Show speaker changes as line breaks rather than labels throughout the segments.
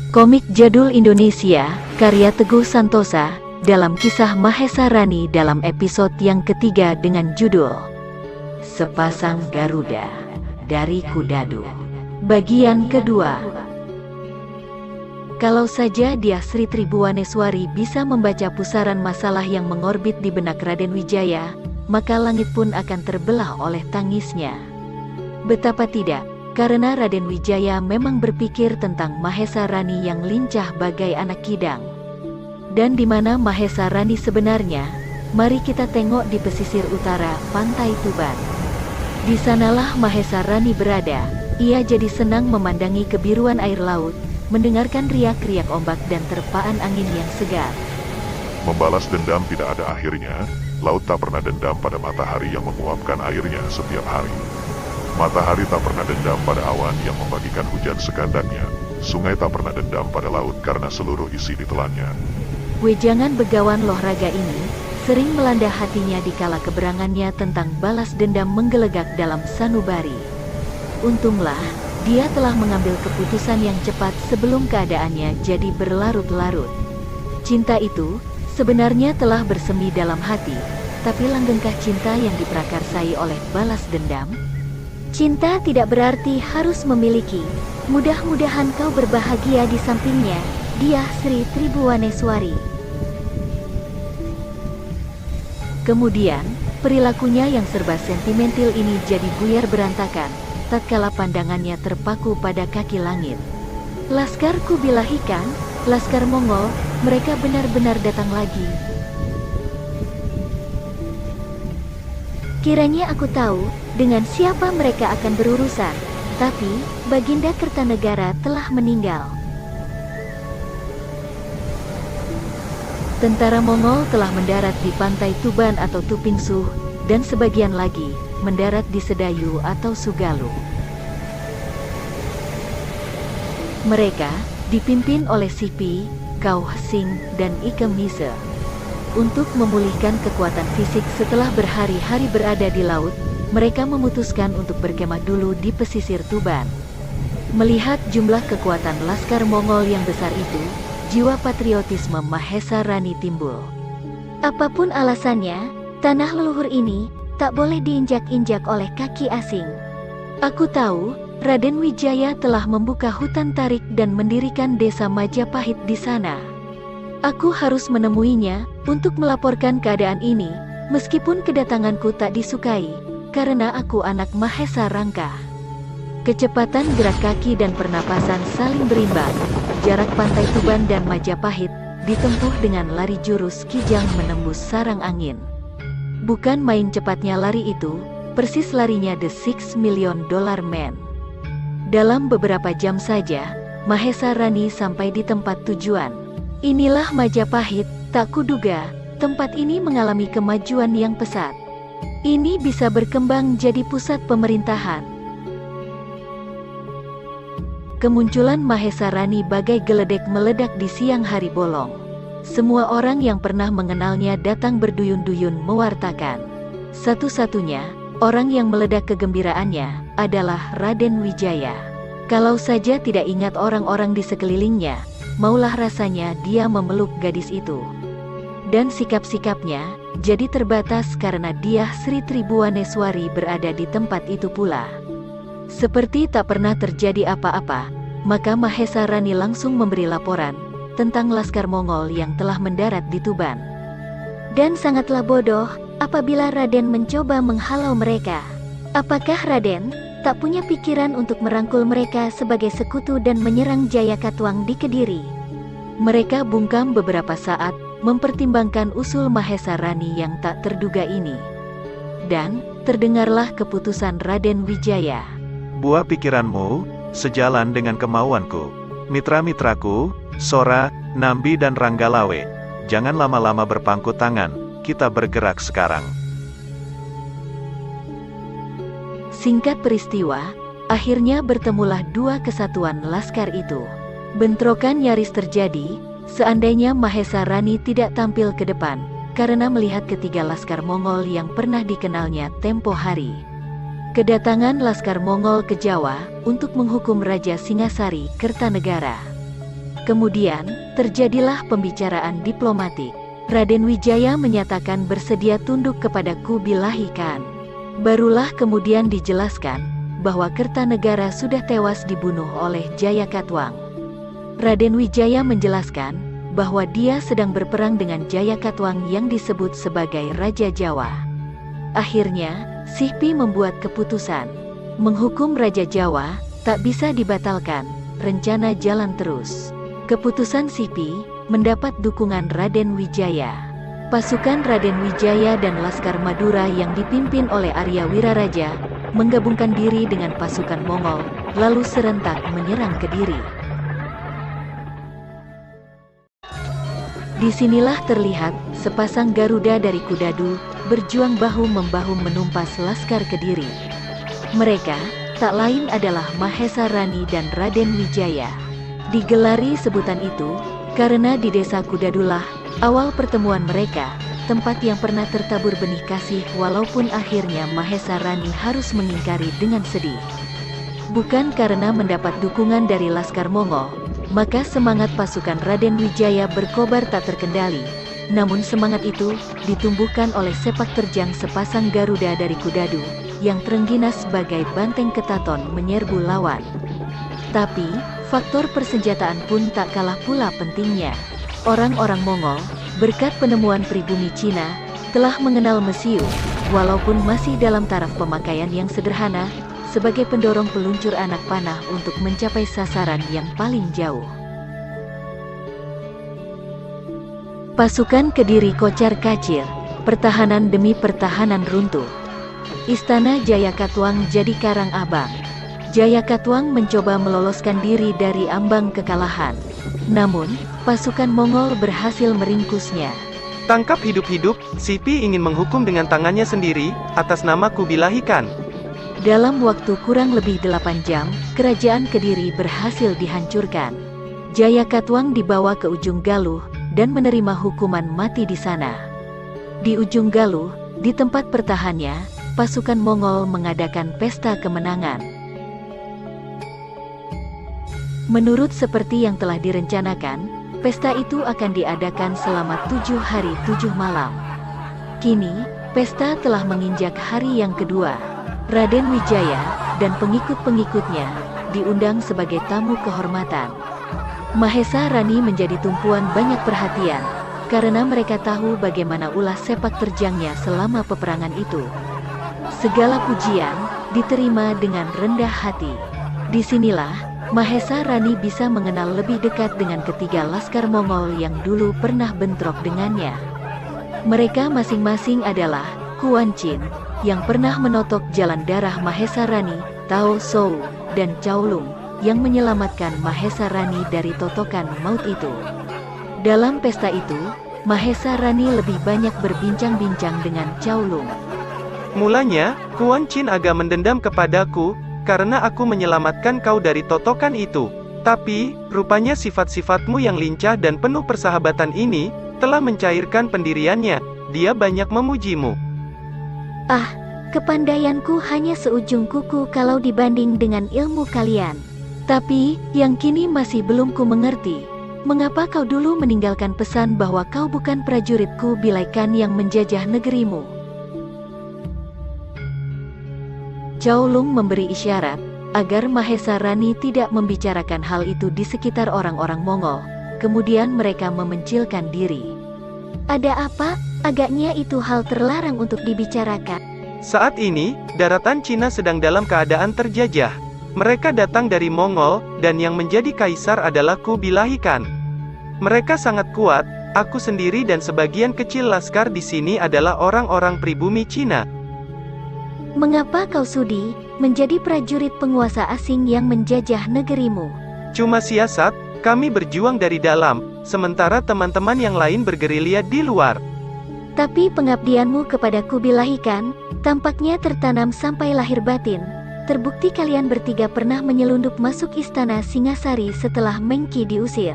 Komik jadul Indonesia, karya Teguh Santosa, dalam kisah Mahesa Rani dalam episode yang ketiga dengan judul Sepasang Garuda, dari Kudadu. Bagian kedua. Kalau saja dia Sri Tribuaneswari bisa membaca pusaran masalah yang mengorbit di benak Raden Wijaya, maka langit pun akan terbelah oleh tangisnya. Betapa tidak, karena Raden Wijaya memang berpikir tentang Mahesa Rani yang lincah bagai anak kidang. Dan di mana Mahesa Rani sebenarnya? Mari kita tengok di pesisir utara Pantai Tuban. Di sanalah Mahesa Rani berada. Ia jadi senang memandangi kebiruan air laut, mendengarkan riak-riak ombak dan terpaan angin yang segar.
Membalas dendam tidak ada akhirnya. Laut tak pernah dendam pada matahari yang menguapkan airnya setiap hari. Matahari tak pernah dendam pada awan yang membagikan hujan sekandangnya. Sungai tak pernah dendam pada laut karena seluruh isi ditelannya.
Wejangan begawan loh raga ini sering melanda hatinya dikala keberangannya tentang balas dendam menggelegak dalam sanubari. Untunglah, dia telah mengambil keputusan yang cepat sebelum keadaannya jadi berlarut-larut. Cinta itu sebenarnya telah bersemi dalam hati, tapi langgengkah cinta yang diprakarsai oleh balas dendam? Cinta tidak berarti harus memiliki. Mudah-mudahan kau berbahagia di sampingnya, dia Sri Tribuaneswari. Kemudian, perilakunya yang serba sentimental ini jadi buyar berantakan, tatkala pandangannya terpaku pada kaki langit. Laskar Kubilahikan, Laskar Mongol, mereka benar-benar datang lagi. Kiranya aku tahu dengan siapa mereka akan berurusan, tapi Baginda Kertanegara telah meninggal. Tentara Mongol telah mendarat di Pantai Tuban atau Tupingsuh, dan sebagian lagi mendarat di Sedayu atau Sugalu. Mereka dipimpin oleh Sipi, Kau Hsing, dan Ike Mise. Untuk memulihkan kekuatan fisik setelah berhari-hari berada di laut, mereka memutuskan untuk berkemah dulu di pesisir Tuban. Melihat jumlah kekuatan laskar Mongol yang besar itu, jiwa patriotisme Mahesa Rani timbul. Apapun alasannya, tanah leluhur ini tak boleh diinjak-injak oleh kaki asing. Aku tahu, Raden Wijaya telah membuka hutan tarik dan mendirikan desa Majapahit di sana. Aku harus menemuinya untuk melaporkan keadaan ini, meskipun kedatanganku tak disukai, karena aku anak Mahesa Rangka. Kecepatan gerak kaki dan pernapasan saling berimbang. Jarak Pantai Tuban dan Majapahit ditempuh dengan lari jurus kijang menembus sarang angin. Bukan main cepatnya lari itu, persis larinya The $6 Million Man. Dalam beberapa jam saja, Mahesa Rani sampai di tempat tujuan. Inilah Majapahit, tak kuduga, tempat ini mengalami kemajuan yang pesat. Ini bisa berkembang jadi pusat pemerintahan. Kemunculan Mahesa Rani bagai geledek meledak di siang hari bolong. Semua orang yang pernah mengenalnya datang berduyun-duyun mewartakan. Satu-satunya orang yang meledak kegembiraannya adalah Raden Wijaya. Kalau saja tidak ingat orang-orang di sekelilingnya, maulah rasanya dia memeluk gadis itu. Dan sikap-sikapnya jadi terbatas karena dia Sri Tribuaneswari berada di tempat itu pula. Seperti tak pernah terjadi apa-apa, maka Mahesa Rani langsung memberi laporan tentang laskar Mongol yang telah mendarat di Tuban. Dan sangatlah bodoh apabila Raden mencoba menghalau mereka. Apakah Raden tak punya pikiran untuk merangkul mereka sebagai sekutu dan menyerang Jayakatwang di Kediri? Mereka bungkam beberapa saat, mempertimbangkan usul Mahesa Rani yang tak terduga ini. Dan terdengarlah keputusan Raden Wijaya.
Buah pikiranmu sejalan dengan kemauanku. Mitra-mitraku, Sora, Nambi dan Ranggalawe, jangan lama-lama berpangku tangan, kita bergerak sekarang.
Singkat peristiwa, akhirnya bertemulah dua kesatuan laskar itu. Bentrokan nyaris terjadi, seandainya Mahesa Rani tidak tampil ke depan, karena melihat ketiga laskar Mongol yang pernah dikenalnya tempo hari. Kedatangan laskar Mongol ke Jawa untuk menghukum Raja Singasari Kertanegara. Kemudian, terjadilah pembicaraan diplomatik. Raden Wijaya menyatakan bersedia tunduk kepada Kubilai Khan. Barulah kemudian dijelaskan bahwa Kertanegara sudah tewas dibunuh oleh Jayakatwang. Raden Wijaya menjelaskan bahwa dia sedang berperang dengan Jayakatwang yang disebut sebagai Raja Jawa. Akhirnya, Sihpi membuat keputusan menghukum Raja Jawa tak bisa dibatalkan, rencana jalan terus. Keputusan Sihpi mendapat dukungan Raden Wijaya. Pasukan Raden Wijaya dan Laskar Madura yang dipimpin oleh Arya Wiraraja menggabungkan diri dengan pasukan Mongol, lalu serentak menyerang Kediri. Disinilah terlihat sepasang Garuda dari Kudadu berjuang bahu-membahu menumpas Laskar Kediri. Mereka tak lain adalah Mahesa Rani dan Raden Wijaya. Digelari sebutan itu karena di desa Kudadulah awal pertemuan mereka, tempat yang pernah tertabur benih kasih walaupun akhirnya Mahesa Rani harus mengingkari dengan sedih. Bukan karena mendapat dukungan dari Laskar Mongol, maka semangat pasukan Raden Wijaya berkobar tak terkendali. Namun semangat itu ditumbuhkan oleh sepak terjang sepasang Garuda dari Kudadu yang terengginas sebagai banteng ketaton menyerbu lawan. Tapi, faktor persenjataan pun tak kalah pula pentingnya. Orang-orang Mongol, berkat penemuan pribumi Cina, telah mengenal mesiu, walaupun masih dalam taraf pemakaian yang sederhana, sebagai pendorong peluncur anak panah untuk mencapai sasaran yang paling jauh. Pasukan Kediri kocar-kacir, pertahanan demi pertahanan runtuh. Istana Jayakatwang jadi karang abang. Jayakatwang mencoba meloloskan diri dari ambang kekalahan. Namun, pasukan Mongol berhasil meringkusnya.
Tangkap hidup-hidup, Sihpi ingin menghukum dengan tangannya sendiri, atas nama Kubilai Khan.
Dalam waktu kurang lebih 8 jam, kerajaan Kediri berhasil dihancurkan. Jayakatwang dibawa ke ujung Galuh, dan menerima hukuman mati di sana. Di ujung Galuh, di tempat pertahannya, pasukan Mongol mengadakan pesta kemenangan. Menurut seperti yang telah direncanakan, pesta itu akan diadakan selama 7 hari 7 malam. Kini, pesta telah menginjak hari yang kedua. Raden Wijaya dan pengikut-pengikutnya diundang sebagai tamu kehormatan. Mahesa Rani menjadi tumpuan banyak perhatian, karena mereka tahu bagaimana ulah sepak terjangnya selama peperangan itu. Segala pujian diterima dengan rendah hati. Disinilah Mahesa Rani bisa mengenal lebih dekat dengan ketiga laskar Mongol yang dulu pernah bentrok dengannya. Mereka masing-masing adalah Kuan Chin, yang pernah menotok jalan darah Mahesa Rani, Tao Sou, dan Caolung, yang menyelamatkan Mahesa Rani dari totokan maut itu. Dalam pesta itu, Mahesa Rani lebih banyak berbincang-bincang dengan Caolung.
Mulanya, Kuan Chin agak mendendam kepadaku, karena aku menyelamatkan kau dari totokan itu. Tapi, rupanya sifat-sifatmu yang lincah dan penuh persahabatan ini, telah mencairkan pendiriannya. Dia banyak memujimu.
Ah, kepandaianku hanya seujung kuku kalau dibanding dengan ilmu kalian.
Tapi, yang kini masih belum ku mengerti. Mengapa kau dulu meninggalkan pesan bahwa kau bukan prajurit Kubilai Khan yang menjajah negerimu? Caolung memberi isyarat agar Mahesa Rani tidak membicarakan hal itu di sekitar orang-orang Mongol. Kemudian mereka memencilkan diri.
Ada apa? Agaknya itu hal terlarang untuk dibicarakan.
Saat ini, daratan Cina sedang dalam keadaan terjajah. Mereka datang dari Mongol, dan yang menjadi kaisar adalah Kubilai Khan. Mereka sangat kuat. Aku sendiri dan sebagian kecil laskar di sini adalah orang-orang pribumi Cina.
Mengapa kau sudi menjadi prajurit penguasa asing yang menjajah negerimu?
Cuma siasat, kami berjuang dari dalam, sementara teman-teman yang lain bergerilya di luar.
Tapi pengabdianmu kepada Kubilai Khan tampaknya tertanam sampai lahir batin. Terbukti kalian bertiga pernah menyelundup masuk istana Singasari setelah Mengki diusir.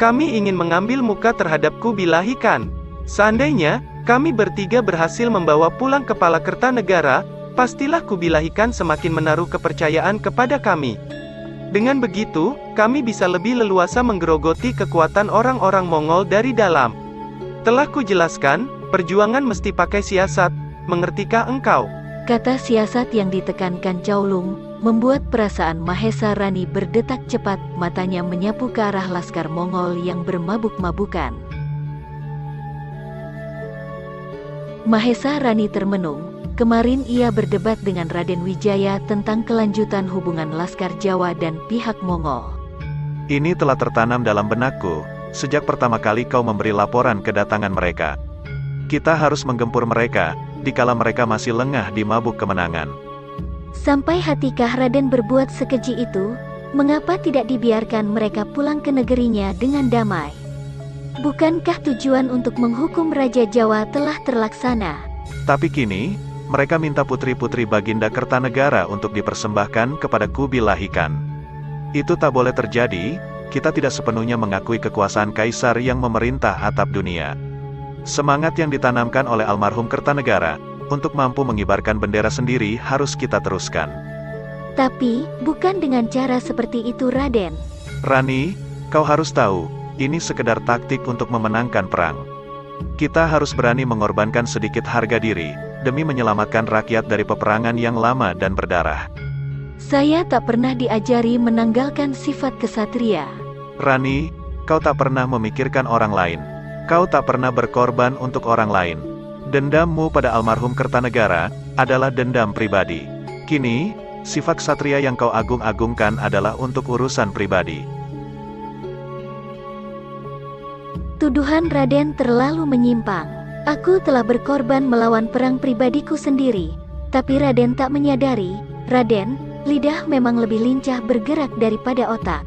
Kami ingin mengambil muka terhadap Kubilai Khan. Seandainya kami bertiga berhasil membawa pulang kepala Kertanegara, pastilah Kubilai Khan semakin menaruh kepercayaan kepada kami. Dengan begitu, kami bisa lebih leluasa menggerogoti kekuatan orang-orang Mongol dari dalam. Telah kujelaskan, perjuangan mesti pakai siasat, mengertikah engkau?
Kata siasat yang ditekankan Cao Lung membuat perasaan Mahesa Rani berdetak cepat, matanya menyapu ke arah laskar Mongol yang bermabuk-mabukan. Mahesa Rani termenung, kemarin ia berdebat dengan Raden Wijaya tentang kelanjutan hubungan laskar Jawa dan pihak Mongol.
Ini telah tertanam dalam benakku, sejak pertama kali kau memberi laporan kedatangan mereka. Kita harus menggempur mereka, dikala mereka masih lengah di mabuk kemenangan.
Sampai hatikah Raden berbuat sekeji itu? Mengapa tidak dibiarkan mereka pulang ke negerinya dengan damai? Bukankah tujuan untuk menghukum Raja Jawa telah terlaksana?
Tapi kini, mereka minta putri-putri Baginda Kertanegara untuk dipersembahkan kepada Kubilai Khan. Itu tak boleh terjadi, kita tidak sepenuhnya mengakui kekuasaan kaisar yang memerintah atap dunia. Semangat yang ditanamkan oleh almarhum Kertanegara untuk mampu mengibarkan bendera sendiri harus kita teruskan.
Tapi, bukan dengan cara seperti itu, Raden.
Rani, kau harus tahu, ini sekedar taktik untuk memenangkan perang. Kita harus berani mengorbankan sedikit harga diri, demi menyelamatkan rakyat dari peperangan yang lama dan berdarah.
Saya tak pernah diajari menanggalkan sifat kesatria.
Rani, kau tak pernah memikirkan orang lain. Kau tak pernah berkorban untuk orang lain. Dendammu pada almarhum Kertanegara adalah dendam pribadi. Kini, sifat ksatria yang kau agung-agungkan adalah untuk urusan pribadi.
Tuduhan Raden terlalu menyimpang. Aku telah berkorban melawan perang pribadiku sendiri. Tapi Raden tak menyadari, Raden, lidah memang lebih lincah bergerak daripada otak.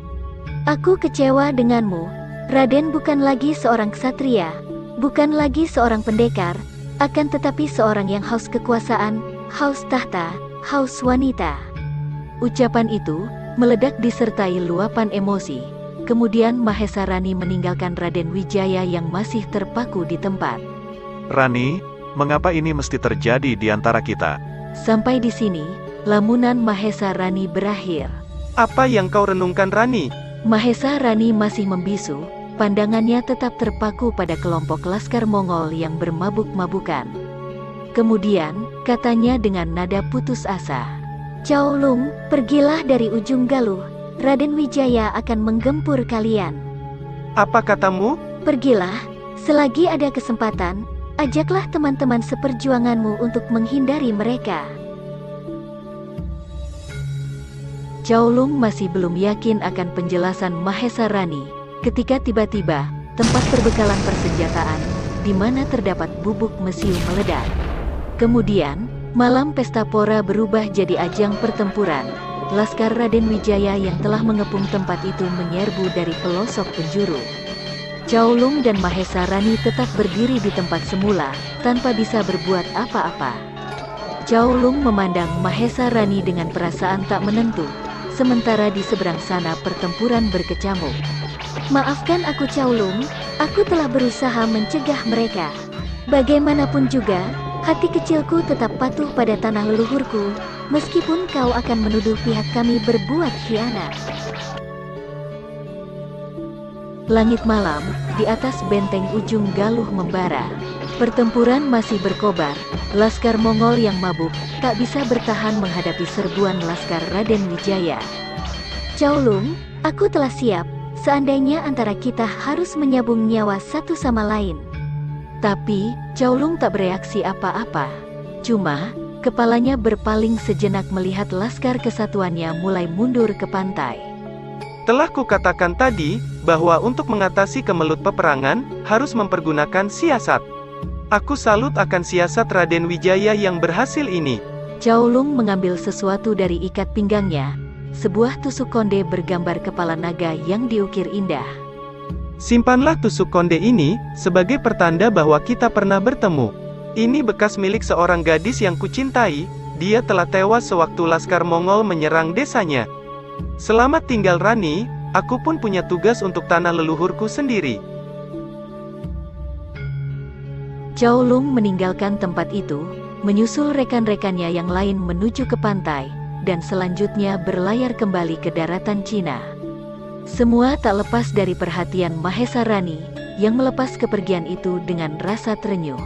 Aku kecewa denganmu. Raden bukan lagi seorang ksatria, bukan lagi seorang pendekar, akan tetapi seorang yang haus kekuasaan, haus tahta, haus wanita.
Ucapan itu meledak disertai luapan emosi. Kemudian Mahesa Rani meninggalkan Raden Wijaya yang masih terpaku di tempat.
Rani, mengapa ini mesti terjadi di antara kita?
Sampai di sini, lamunan Mahesa Rani berakhir.
Apa yang kau renungkan, Rani?
Mahesa Rani masih membisu, pandangannya tetap terpaku pada kelompok laskar Mongol yang bermabuk-mabukan. Kemudian, katanya dengan nada putus asa,
Cao Lung, pergilah dari ujung Galuh, Raden Wijaya akan menggempur kalian.
Apa katamu?
Pergilah, selagi ada kesempatan, ajaklah teman-teman seperjuanganmu untuk menghindari mereka.
Cao Lung masih belum yakin akan penjelasan Mahesa Rani, ketika tiba-tiba, tempat perbekalan persenjataan, di mana terdapat bubuk mesiu meledak. Kemudian, malam pesta pora berubah jadi ajang pertempuran. Laskar Raden Wijaya yang telah mengepung tempat itu menyerbu dari pelosok penjuru. Cao Lung dan Mahesa Rani tetap berdiri di tempat semula, tanpa bisa berbuat apa-apa. Cao Lung memandang Mahesa Rani dengan perasaan tak menentu. Sementara di seberang sana pertempuran berkecamuk.
Maafkan aku Cao Lung, aku telah berusaha mencegah mereka. Bagaimanapun juga, hati kecilku tetap patuh pada tanah leluhurku, meskipun kau akan menuduh pihak kami berbuat khianat.
Langit malam, di atas benteng ujung Galuh membara. Pertempuran masih berkobar, laskar Mongol yang mabuk, tak bisa bertahan menghadapi serbuan laskar Raden Wijaya.
Cao Lung, aku telah siap, seandainya antara kita harus menyambung nyawa satu sama lain.
Tapi, Cao Lung tak bereaksi apa-apa. Cuma, kepalanya berpaling sejenak melihat laskar kesatuannya mulai mundur ke pantai.
Telah kukatakan tadi, bahwa untuk mengatasi kemelut peperangan, harus mempergunakan siasat. Aku salut akan siasat Raden Wijaya yang berhasil ini.
Cao Lung mengambil sesuatu dari ikat pinggangnya, sebuah tusuk konde bergambar kepala naga yang diukir indah.
Simpanlah tusuk konde ini, sebagai pertanda bahwa kita pernah bertemu. Ini bekas milik seorang gadis yang kucintai, dia telah tewas sewaktu laskar Mongol menyerang desanya. Selamat tinggal Rani, aku pun punya tugas untuk tanah leluhurku sendiri.
Cao Lung meninggalkan tempat itu, menyusul rekan-rekannya yang lain menuju ke pantai, dan selanjutnya berlayar kembali ke daratan Cina. Semua tak lepas dari perhatian Mahesa Rani, yang melepas kepergian itu dengan rasa terenyuh.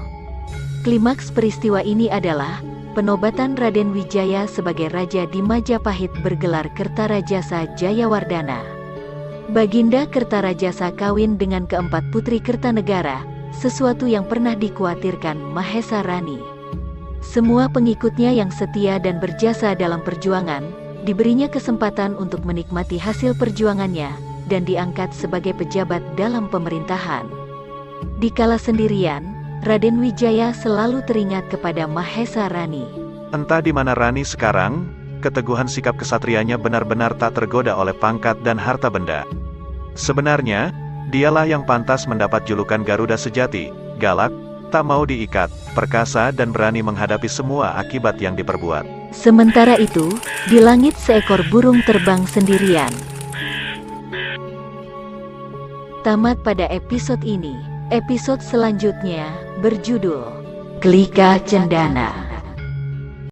Klimaks peristiwa ini adalah penobatan Raden Wijaya sebagai raja di Majapahit bergelar Kertarajasa Jayawardana. Baginda Kertarajasa kawin dengan keempat putri Kertanegara, sesuatu yang pernah dikhawatirkan Mahesa Rani. Semua pengikutnya yang setia dan berjasa dalam perjuangan, diberinya kesempatan untuk menikmati hasil perjuangannya, dan diangkat sebagai pejabat dalam pemerintahan. Dikala sendirian, Raden Wijaya selalu teringat kepada Mahesa Rani.
Entah di mana Rani sekarang, keteguhan sikap kesatrianya benar-benar tak tergoda oleh pangkat dan harta benda. Sebenarnya, dialah yang pantas mendapat julukan Garuda sejati, galak, tak mau diikat, perkasa dan berani menghadapi semua akibat yang diperbuat.
Sementara itu, di langit seekor burung terbang sendirian. Tamat pada episode ini. Episode selanjutnya berjudul Glika Cendana.